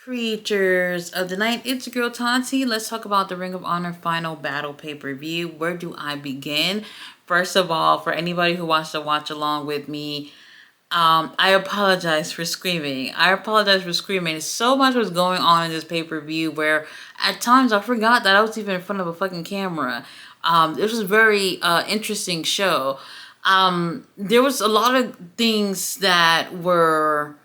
Creatures of the night, it's your girl Tanti. Let's talk about the Ring of Honor Final Battle pay-per-view. Where do I begin? First of all, for anybody who wants to watch along with me, I apologize for screaming. I apologize for screaming. So much was going on in this pay-per-view where at times I forgot that I was even in front of a fucking camera. This was a very interesting show. There was a lot of things that were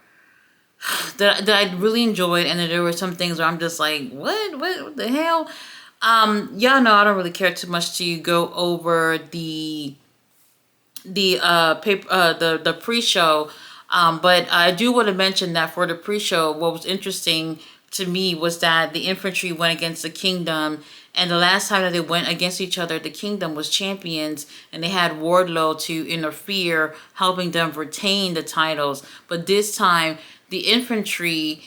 that I really enjoyed, and then there were some things where I'm just like, what the hell? Y'all know I don't really care too much to go over the paper the pre-show, but I do want to mention that for the pre-show, what was interesting to me was that the infantry went against the kingdom, and the last time that they went against each other, the kingdom was champions, and they had Wardlow to interfere, helping them retain the titles. But this time, the infantry,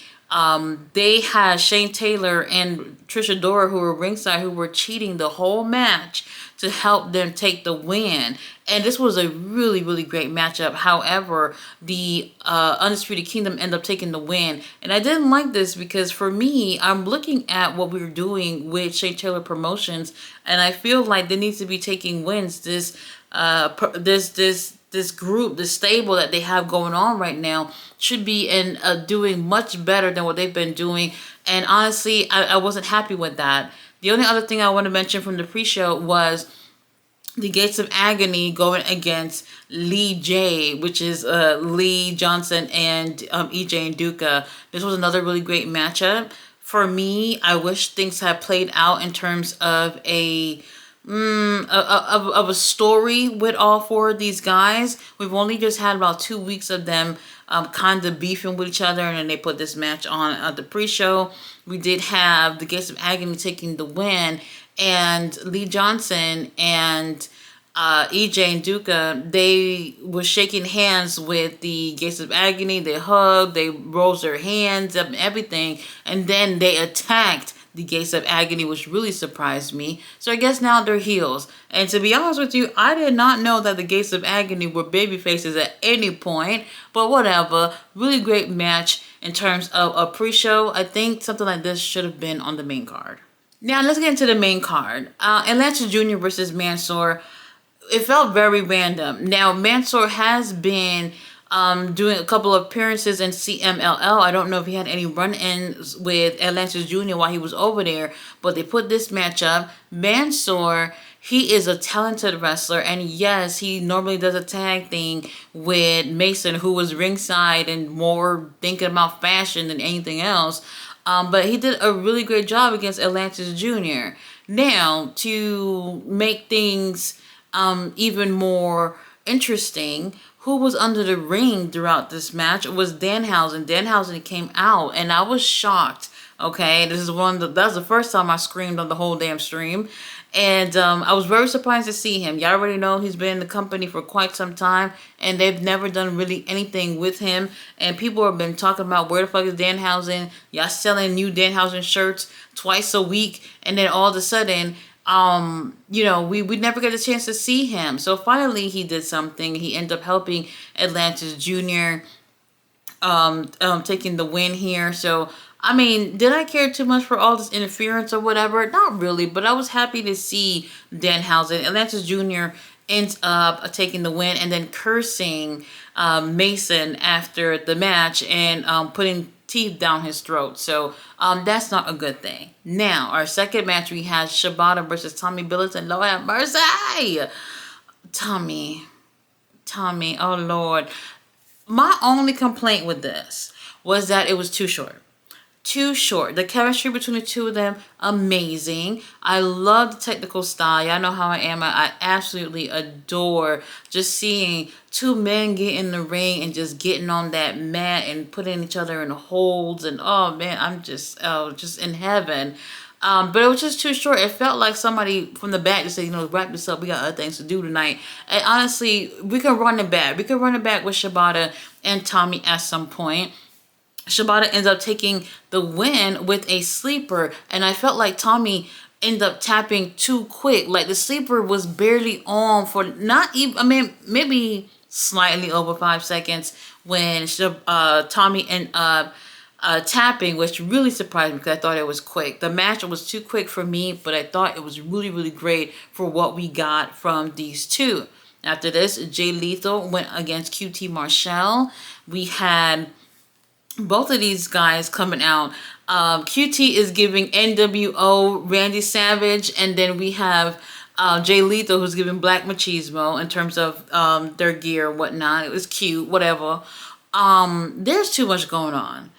they had Shane Taylor and Trisha Dora, who were ringside, who were cheating the whole match to help them take the win. And this was a really, really great matchup. However, the Undisputed Kingdom ended up taking the win. And I didn't like this because for me, I'm looking at what we were doing with Shane Taylor Promotions, and I feel like they need to be taking wins. This group, this stable that they have going on right now should be doing much better than what they've been doing. And honestly, I wasn't happy with that. The only other thing I want to mention from the pre-show was the Gates of Agony going against Lee J, which is Lee Johnson and EJ Nduka. This was another really great matchup. For me, I wish things had played out in terms of a story with all four of these guys. We've only just had about 2 weeks of them kind of beefing with each other, and then they put this match on at the pre-show. We did have the Gates of Agony taking the win, and Lee Johnson and EJ Nduka, they were shaking hands with the Gates of Agony. They hugged, they rose their hands up and everything, and then they attacked the Gates of Agony, which really surprised me. So I guess now they're heels. And to be honest with you, I did not know that the Gates of Agony were baby faces at any point. But whatever. Really great match in terms of a pre-show. I think something like this should have been on the main card. Now let's get into the main card. Atlanta Jr. versus Mansoor. It felt very random. Now Mansoor has been doing a couple of appearances in CMLL. I don't know if he had any run-ins with Atlantis Jr. while he was over there, but they put this match up. Mansoor, he is a talented wrestler, and yes, he normally does a tag thing with Mason, who was ringside and more thinking about fashion than anything else. But he did a really great job against Atlantis Jr. Now, to make things even more interesting, who was under the ring throughout this match was Danhausen. Danhausen came out, and I was shocked. Okay, this is that's the first time I screamed on the whole damn stream, and I was very surprised to see him. Y'all already know he's been in the company for quite some time, and they've never done really anything with him. And people have been talking about where the fuck is Danhausen? Y'all selling new Danhausen shirts twice a week, and then all of a sudden, we never get a chance to see him. So finally he did something. He ended up helping Atlantis Jr. Taking the win here. So, I mean, did I care too much for all this interference or whatever? Not really, but I was happy to see Danhausen. Atlantis Jr. ends up taking the win and then cursing Mason after the match and putting teeth down his throat. So that's not a good thing. Now, our second match, we had Shibata versus Tommy Billis, and Lord have mercy. Tommy, oh Lord. My only complaint with this was that it was too short. Too short. The chemistry between the two of them, amazing. I love the technical style. Y'all know how I am. I absolutely adore just seeing two men get in the ring and just getting on that mat and putting each other in holds. And oh man, I'm just in heaven. But it was just too short. It felt like somebody from the back just said, wrap this up. We got other things to do tonight. And honestly, we can run it back. We can run it back with Shibata and Tommy at some point. Shibata ends up taking the win with a sleeper, and I felt like Tommy ended up tapping too quick. Like the sleeper was barely on for not even, maybe slightly over 5 seconds when Tommy ended up tapping, which really surprised me because I thought it was quick. The match was too quick for me, but I thought it was really, really great for what we got from these two. After this, Jay Lethal went against QT Marshall. We had both of these guys coming out. QT is giving NWO Randy Savage, and then we have Jay Lethal, who's giving Black Machismo in terms of their gear and whatnot. It was cute, whatever. There's too much going on.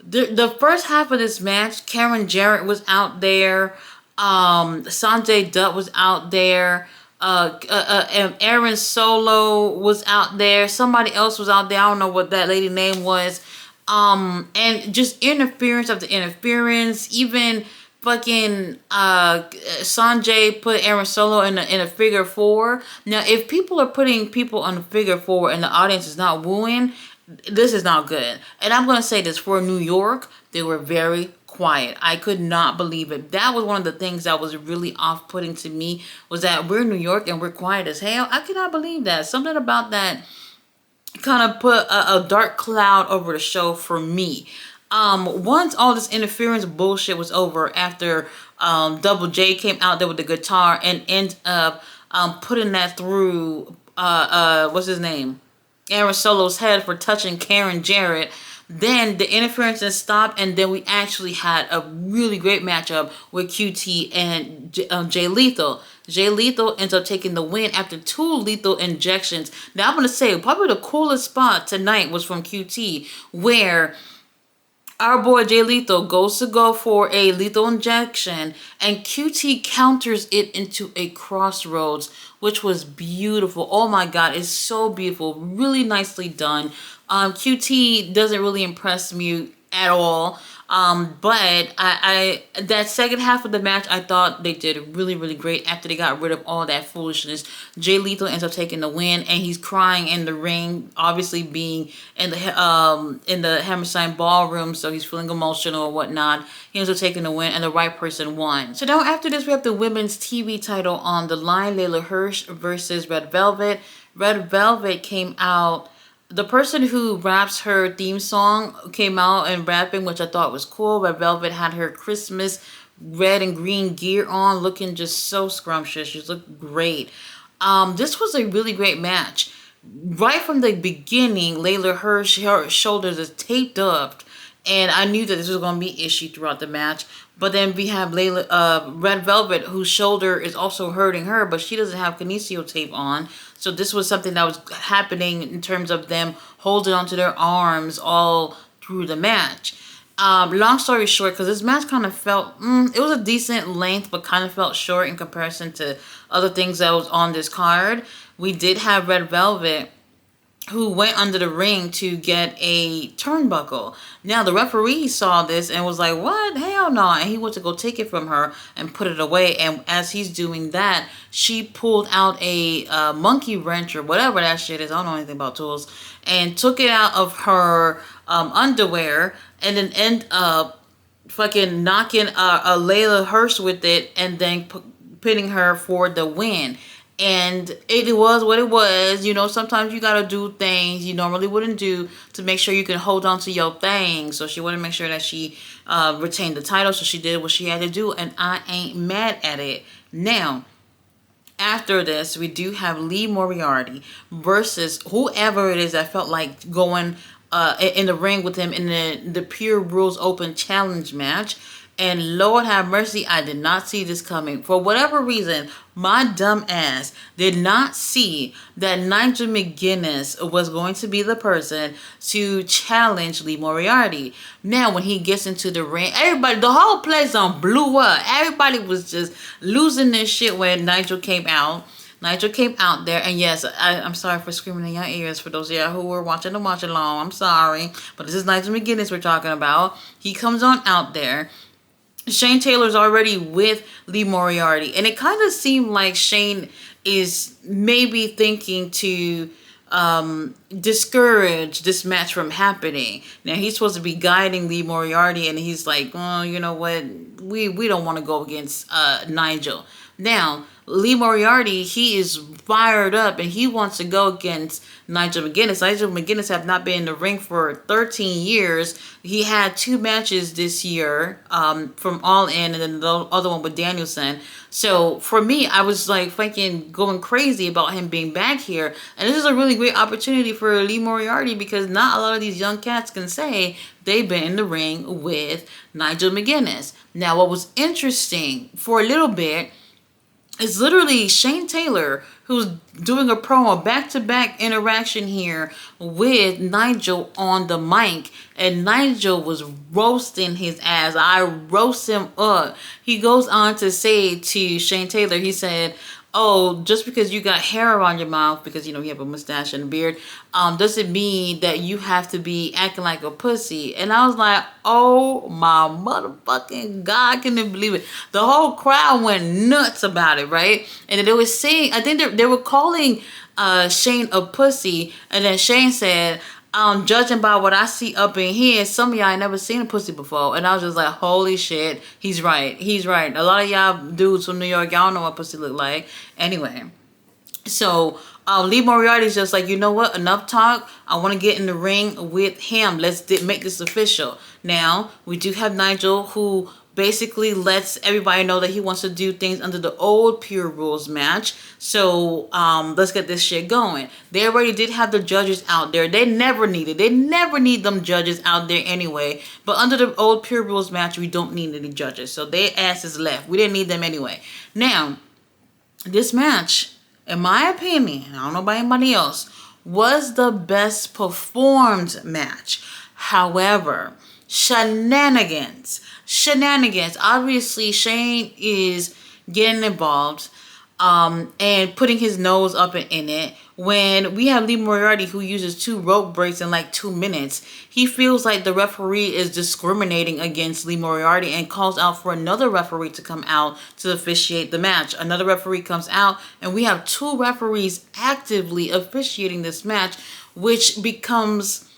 The first half of this match, Karen Jarrett was out there. Sanjay Dutt was out there. Aaron Solo was out there. Somebody else was out there. I don't know what that lady name was. And just interference after interference. Even fucking Sanjay put Aaron Solo in a figure four. Now, if people are putting people on a figure four and the audience is not wooing, this is not good. And I'm gonna say this, for New York, they were very quiet. I could not believe it. That was one of the things that was really off-putting to me, was that we're in New York and we're quiet as hell. I cannot believe that. Something about that kind of put a dark cloud over the show for me. Once all this interference bullshit was over, after Double J came out there with the guitar and ended up putting that through what's his name, Aaron Solo's head for touching Karen Jarrett, then the interference has stopped, and then we actually had a really great matchup with QT and Jay Lethal. Jay Lethal ends up taking the win after 2 lethal injections. Now, I'm going to say, probably the coolest spot tonight was from QT, where our boy Jay Lethal goes to go for a lethal injection, and QT counters it into a crossroads, which was beautiful. Oh my God, it's so beautiful. Really nicely done. QT doesn't really impress me at all. But I that second half of the match, I thought they did really, really great after they got rid of all that foolishness. Jay Lethal ends up taking the win, and he's crying in the ring, obviously being in the Hammerstein Ballroom, so he's feeling emotional or whatnot. He ends up taking the win, and the right person won. So now after this, we have the women's TV title on the line. Layla Hirsch versus Red Velvet. Red Velvet came out. The person who raps her theme song came out and rapping, which I thought was cool. Red Velvet had her Christmas red and green gear on, looking just so scrumptious. She looked great. This was a really great match. Right from the beginning, Layla Hirsch, her shoulders is taped up, and I knew that this was going to be an issue throughout the match. But then we have Red Velvet, whose shoulder is also hurting her, but she doesn't have kinesio tape on. So this was something that was happening in terms of them holding onto their arms all through the match. Long story short, because this match kind of felt, it was a decent length, but kind of felt short in comparison to other things that was on this card. We did have Red Velvet, who went under the ring to get a turnbuckle. Now, the referee saw this and was like, what? Hell no. And he went to go take it from her and put it away. And as he's doing that, she pulled out a monkey wrench or whatever that shit is. I don't know anything about tools. And took it out of her underwear, and then end up fucking knocking a Layla Hirsch with it, and then pinning her for the win. And it was what it was. You know, sometimes you gotta do things you normally wouldn't do to make sure you can hold on to your thing. So she wanted to make sure that she retained the title, so she did what she had to do, and I ain't mad at it. Now, after this, we do have Lee Moriarty versus whoever it is that felt like going in the ring with him in the Pure Rules Open Challenge match. And Lord have mercy, I did not see this coming. For whatever reason, my dumb ass did not see that Nigel McGuinness was going to be the person to challenge Lee Moriarty. Now, when he gets into the ring, everybody, the whole place blew up. Everybody was just losing their shit when Nigel came out. Nigel came out there, and yes, I'm sorry for screaming in your ears for those of you who were watching the watch along. I'm sorry, but this is Nigel McGuinness we're talking about. He comes on out there. Shane Taylor's already with Lee Moriarty, and it kind of seemed like Shane is maybe thinking to discourage this match from happening. Now, he's supposed to be guiding Lee Moriarty, and he's like, oh, you know what, we don't want to go against Nigel. Now, Lee Moriarty, he is fired up and he wants to go against Nigel McGuinness. Nigel McGuinness have not been in the ring for 13 years. He had 2 matches this year from All In, and then the other one with Danielson. So for me, I was like fucking going crazy about him being back here. And this is a really great opportunity for Lee Moriarty, because not a lot of these young cats can say they've been in the ring with Nigel McGuinness. Now, what was interesting for a little bit, it's literally Shane Taylor who's doing a promo, back-to-back interaction here with Nigel on the mic. And Nigel was roasting his ass. I roast him up. He goes on to say to Shane Taylor, he said, oh, just because you got hair on your mouth, because, you know, you have a mustache and a beard, doesn't mean that you have to be acting like a pussy. And I was like, oh my motherfucking God, can you believe it? The whole crowd went nuts about it, right? And then they were saying, I think they were calling Shane a pussy. And then Shane said, judging by what I see up in here, some of y'all ain't never seen a pussy before. And I was just like, holy shit, he's right. He's right. A lot of y'all dudes from New York, y'all don't know what pussy look like. Anyway, so Lee Moriarty's just like, you know what? Enough talk. I want to get in the ring with him. Let's make this official. Now, we do have Nigel, who basically lets everybody know that he wants to do things under the old Pure Rules match. So let's get this shit going. They already did have the judges out there. They never need them judges out there anyway. But under the old Pure Rules match, we don't need any judges. So their asses left. We didn't need them anyway. Now, this match, in my opinion, I don't know about anybody else, was the best performed match. However, shenanigans. Obviously, Shane is getting involved and putting his nose up in it. When we have Lee Moriarty, who uses 2 rope breaks in like 2 minutes, he feels like the referee is discriminating against Lee Moriarty and calls out for another referee to come out to officiate the match. Another referee comes out, and we have 2 referees actively officiating this match, which becomes,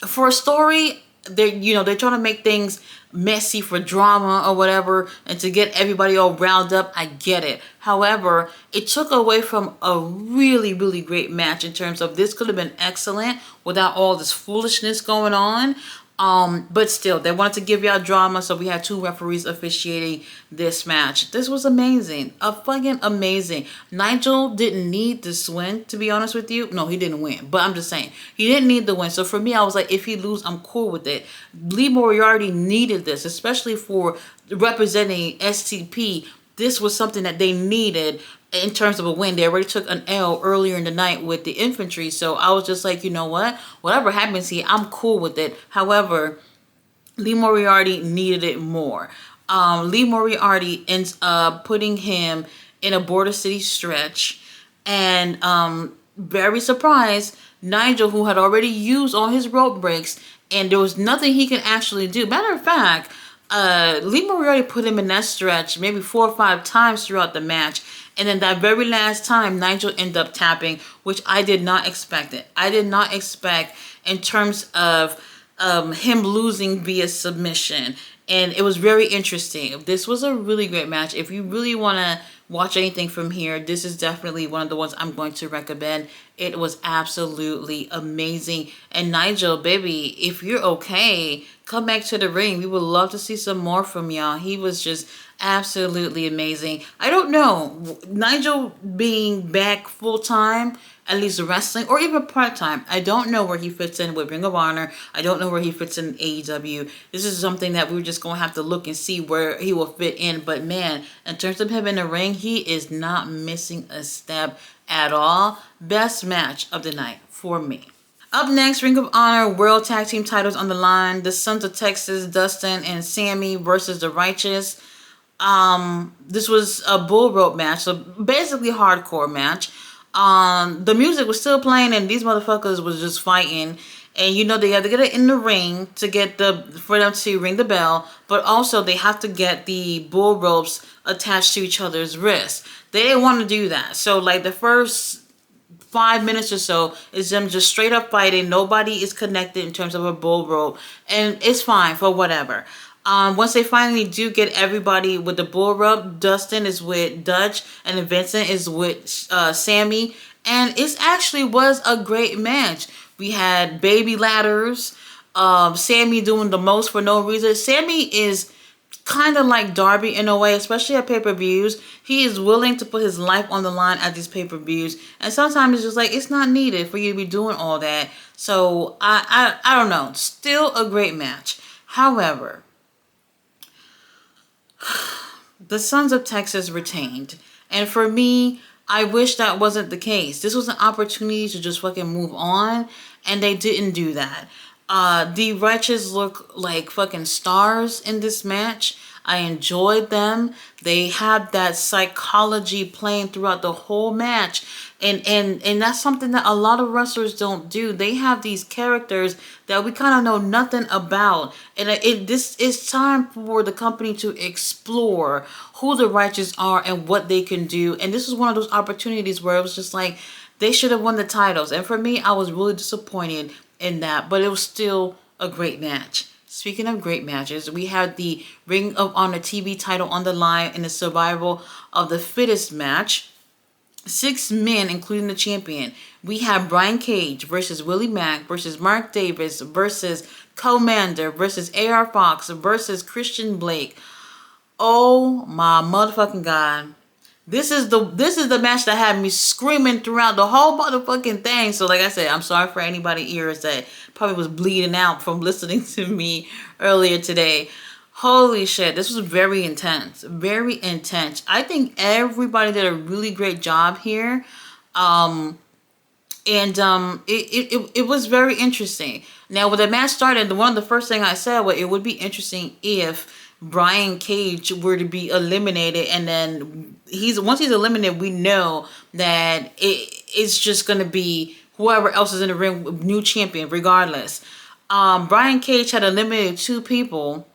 for a story, they're trying to make things messy for drama or whatever, and to get everybody all riled up. I get it. However, it took away from a really, really great match in terms of this could have been excellent without all this foolishness going on. But still, they wanted to give y'all drama, so we had 2 referees officiating this match. This was amazing. Fucking amazing. Nigel didn't need this win, to be honest with you. No, he didn't win, but I'm just saying, he didn't need the win. So for me, I was like, if he lose, I'm cool with it. Lee Moriarty needed this, especially for representing STP. This was something that they needed in terms of a win. They already took an L earlier in the night with the infantry. So I was just like, you know what? Whatever happens here, I'm cool with it. However, Lee Moriarty needed it more. Lee Moriarty ends up putting him in a Border City stretch. And very surprised, Nigel, who had already used all his rope breaks, and there was nothing he could actually do. Matter of fact, Lee Moriarty put him in that stretch maybe 4 or 5 times throughout the match. And then that very last time, Nigel ended up tapping, which I did not expect it. I did not expect in terms of him losing via submission. And it was very interesting. This was a really great match. If you really want to watch anything from here, this is definitely one of the ones I'm going to recommend. It was absolutely amazing. And Nigel, baby, if you're okay, come back to the ring. We would love to see some more from y'all. He was just absolutely amazing. I don't know, Nigel being back full-time, at least wrestling, or even part-time, I don't know where he fits in with Ring of Honor. I don't know where he fits in AEW. This is something that we're just going to have to look and see where he will fit in. But man, in terms of him in the ring, he is not missing a step at all. Best match of the night for me. Up next, Ring of Honor World Tag Team titles on the line. The Sons of Texas, Dustin and Sammy versus The Righteous. This was a bull rope match, so basically hardcore match. The music was still playing and these motherfuckers was just fighting. And you know they had to get it in the ring to get for them to ring the bell, but also they have to get the bull ropes attached to each other's wrists. They didn't want to do that. So like the first 5 minutes or so is them just straight up fighting. Nobody is connected in terms of a bull rope, and it's fine for whatever. Once they finally do get everybody with the bull rub, Dustin is with Dutch and then Vincent is with Sammy. And it actually was a great match. We had baby ladders. Sammy doing the most for no reason. Sammy is kind of like Darby in a way, especially at pay-per-views. He is willing to put his life on the line at these pay-per-views, and sometimes it's just like it's not needed for you to be doing all that. So I don't know. Still a great match. However, the Sons of Texas retained, and for me, I wish that wasn't the case. This was an opportunity to just fucking move on, and they didn't do that. The Righteous look like fucking stars in this match. I enjoyed them. They had that psychology playing throughout the whole match. And that's something that a lot of wrestlers don't do. They have these characters that we kind of know nothing about. And this is time for the company to explore who the Righteous are and what they can do. And this was one of those opportunities where it was just like, they should have won the titles. And for me, I was really disappointed in that, but it was still a great match. Speaking of great matches, we had the Ring of Honor TV title on the line in the survival of the fittest match. 6 men, including the champion. We have Brian Cage versus Willie Mack versus Mark Davis versus Commander versus AR Fox versus Christian Blake. Oh my motherfucking God. This is the match that had me screaming throughout the whole motherfucking thing. So like I said, I'm sorry for anybody ears that probably was bleeding out from listening to me earlier today. Holy shit, this was very intense. Very intense. I think everybody did a really great job here. It was very interesting. Now, when the match started, one of the first thing I said was it would be interesting if Brian Cage were to be eliminated, and then once he's eliminated, we know that it's just gonna be whoever else is in the ring, new champion, regardless. Brian Cage had eliminated 2 people.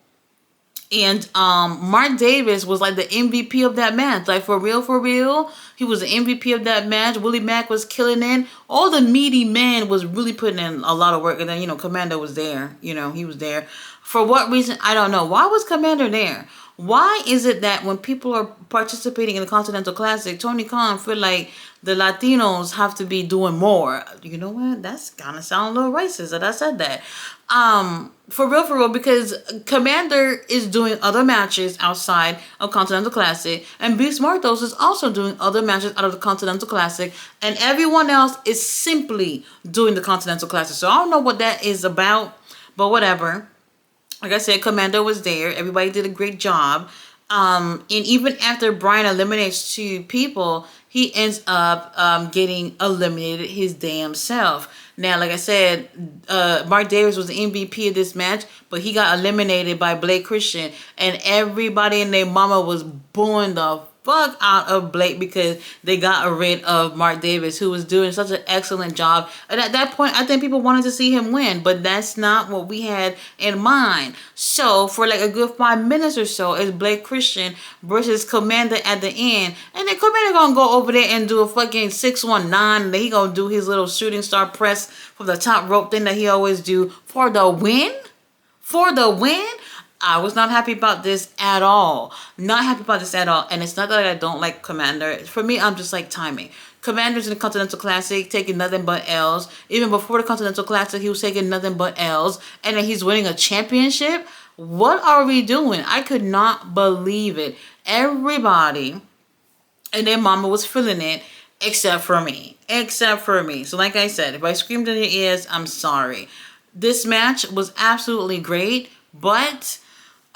And Mark Davis was like the MVP of that match. Like, for real. He was the MVP of that match. Willie Mack was killing it. All the meaty men was really putting in a lot of work. And then, Commander was there. He was there. For what reason? I don't know. Why was Commander there? Why is it that when people are participating in the Continental Classic, Tony Khan feel like the Latinos have to be doing more? You know what? That's kind of sound a little racist that I said that. For real, because Commander is doing other matches outside of Continental Classic, and Beast Martos is also doing other matches out of the Continental Classic, and everyone else is simply doing the Continental Classic. So I don't know what that is about, but whatever. Like I said, Commander was there. Everybody did a great job. And even after Brian eliminates 2 people, he ends up getting eliminated his damn self. Now, like I said, Mark Davis was the MVP of this match, but he got eliminated by Blake Christian. And everybody and their mama was booing the fuck out of Blake because they got rid of Mark Davis, who was doing such an excellent job. And at that point, I think people wanted to see him win, but that's not what we had in mind. So for like a good 5 minutes or so, it's Blake Christian versus Commander at the end. And then Commander gonna go over there and do a fucking 619. And then he gonna do his little shooting star press from the top rope thing that he always do for the win. For the win. I was not happy about this at all. Not happy about this at all. And it's not that I don't like Commander. For me, I'm just like timing. Commander's in the Continental Classic taking nothing but L's. Even before the Continental Classic, he was taking nothing but L's. And then he's winning a championship? What are we doing? I could not believe it. Everybody and their mama was feeling it except for me. Except for me. So like I said, if I screamed in your ears, I'm sorry. This match was absolutely great, but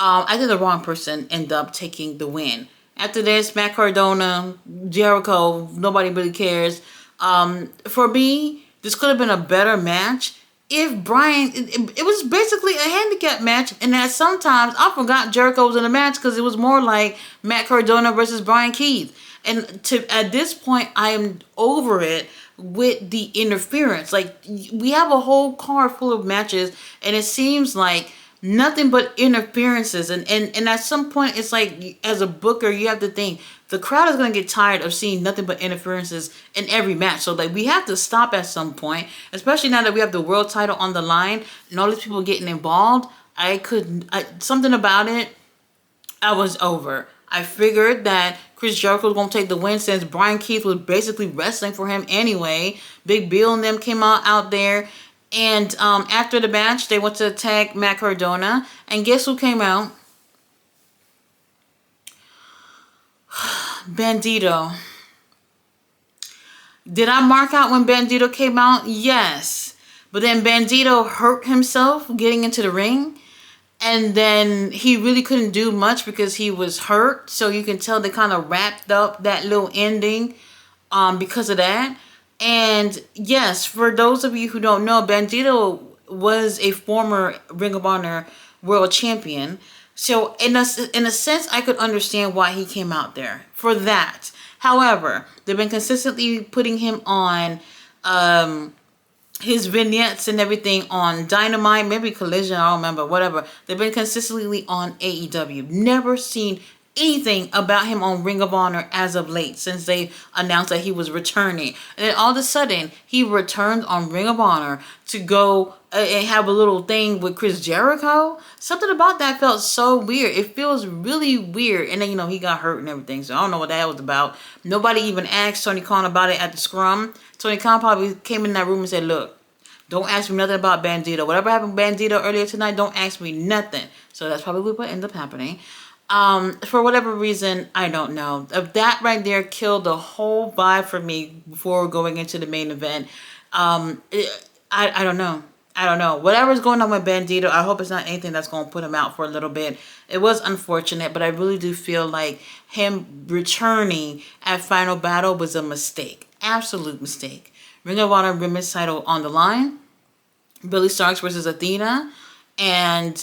I think the wrong person ended up taking the win. After this, Matt Cardona, Jericho, nobody really cares. For me, this could have been a better match if Brian... It was basically a handicap match, and that sometimes I forgot Jericho was in the match because it was more like Matt Cardona versus Brian Keith. And at this point, I am over it with the interference. Like, we have a whole card full of matches, and it seems like nothing but interferences. And at some point, it's like, as a booker, you have to think, the crowd is going to get tired of seeing nothing but interferences in every match. So, like, we have to stop at some point, especially now that we have the world title on the line and all these people getting involved. Something about it, I was over. I figured that Chris Jericho was going to take the win since Brian Keith was basically wrestling for him anyway. Big Bill and them came out there. And after the match, they went to attack Matt Cardona. And guess who came out? Bandito. Did I mark out when Bandito came out? Yes. But then Bandito hurt himself getting into the ring. And then he really couldn't do much because he was hurt. So you can tell they kind of wrapped up that little ending because of that. And yes, for those of you who don't know, Bandito was a former Ring of Honor World Champion. So in a sense, I could understand why he came out there for that. However, they've been consistently putting him on his vignettes and everything on Dynamite, maybe Collision, I don't remember, whatever. They've been consistently on AEW. Never seen anything about him on Ring of Honor as of late, since they announced that he was returning. And then all of a sudden, he returned on Ring of Honor to go and have a little thing with Chris Jericho. Something about that felt so weird. It feels really weird. And then, he got hurt and everything, so I don't know what that was about. Nobody even asked Tony Khan about it at the scrum. Tony Khan probably came in that room and said, look, don't ask me nothing about Bandito. Whatever happened with Bandito earlier tonight, don't ask me nothing. So that's probably what ended up happening. For whatever reason, I don't know. That right there killed the whole vibe for me before going into the main event. I don't know. I don't know. Whatever's going on with Bandito, I hope it's not anything that's going to put him out for a little bit. It was unfortunate, but I really do feel like him returning at Final Battle was a mistake. Absolute mistake. Ring of Honor Women's title on the line. Billy Starks versus Athena. And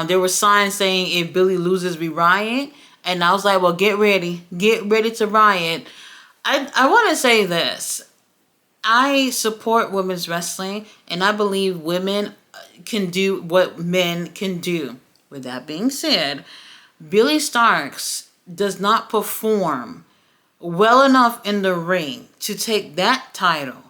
there were signs saying if Billy loses, we riot. And I was like, well, get ready. Get ready to riot. I want to say this. I support women's wrestling, and I believe women can do what men can do. With that being said, Billy Starks does not perform well enough in the ring to take that title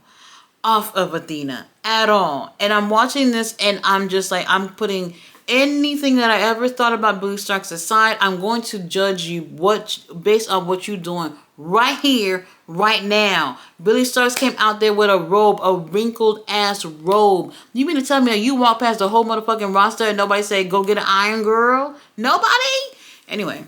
off of Athena at all. And I'm watching this and I'm just like, I'm putting anything that I ever thought about Billy Starks aside. I'm going to judge you based on what you're doing right here, right now. Billy Starks came out there with a robe, a wrinkled ass robe. You mean to tell me that you walk past the whole motherfucking roster and nobody say, go get an Iron Girl? Nobody? Anyway,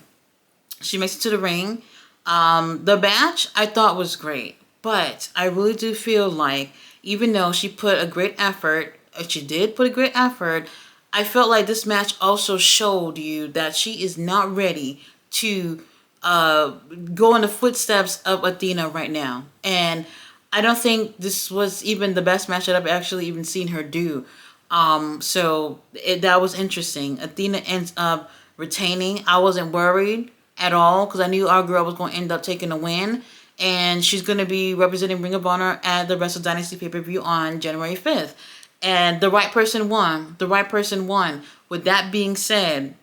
she makes it to the ring. The match I thought was great. But I really do feel like, even though she put a great effort, she did put a great effort, I felt like this match also showed you that she is not ready to go in the footsteps of Athena right now. And I don't think this was even the best match that I've actually even seen her do. That was interesting. Athena ends up retaining. I wasn't worried at all because I knew our girl was going to end up taking a win. And she's going to be representing Ring of Honor at the Wrestle Dynasty pay-per-view on January 5th. And the right person won. The right person won. With that being said,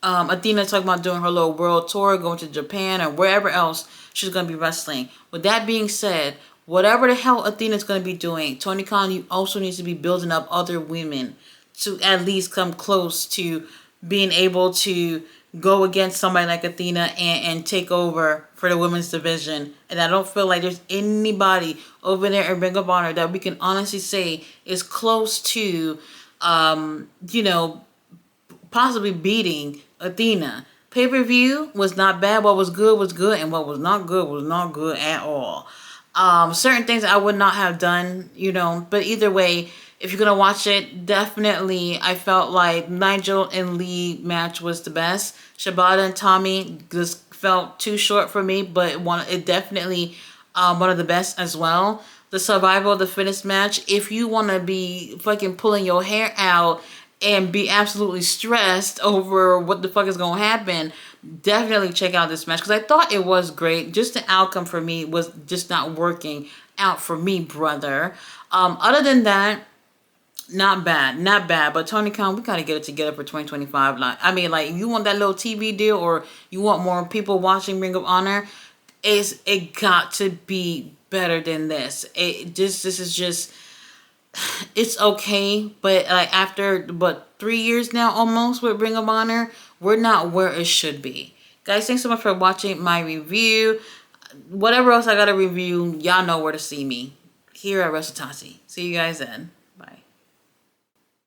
Athena talking about doing her little world tour, going to Japan or wherever else she's going to be wrestling. With that being said, whatever the hell Athena's going to be doing, Tony Khan, you also needs to be building up other women to at least come close to being able to go against somebody like Athena and take over for the women's division. And I don't feel like there's anybody over there in Ring of Honor that we can honestly say is close to, possibly beating Athena. Pay-per-view was not bad. What was good, and what was not good at all. Certain things I would not have done, but either way, if you're going to watch it, definitely I felt like Nigel and Lee match was the best. Shibata and Tommy just felt too short for me, but it definitely one of the best as well. The Survival of the Fittest match, if you want to be fucking pulling your hair out and be absolutely stressed over what the fuck is going to happen, definitely check out this match because I thought it was great. Just the outcome for me was just not working out for me, brother. Other than that, not bad. But Tony Khan, we gotta get it together for 2025. You want that little TV deal, or you want more people watching Ring of Honor? It got to be better than this. This is just it's okay, but like after 3 years now almost with Ring of Honor, we're not where it should be. Guys, thanks so much for watching my review. Whatever else I gotta review, y'all know where to see me. Here at WrestleTasi. See you guys then.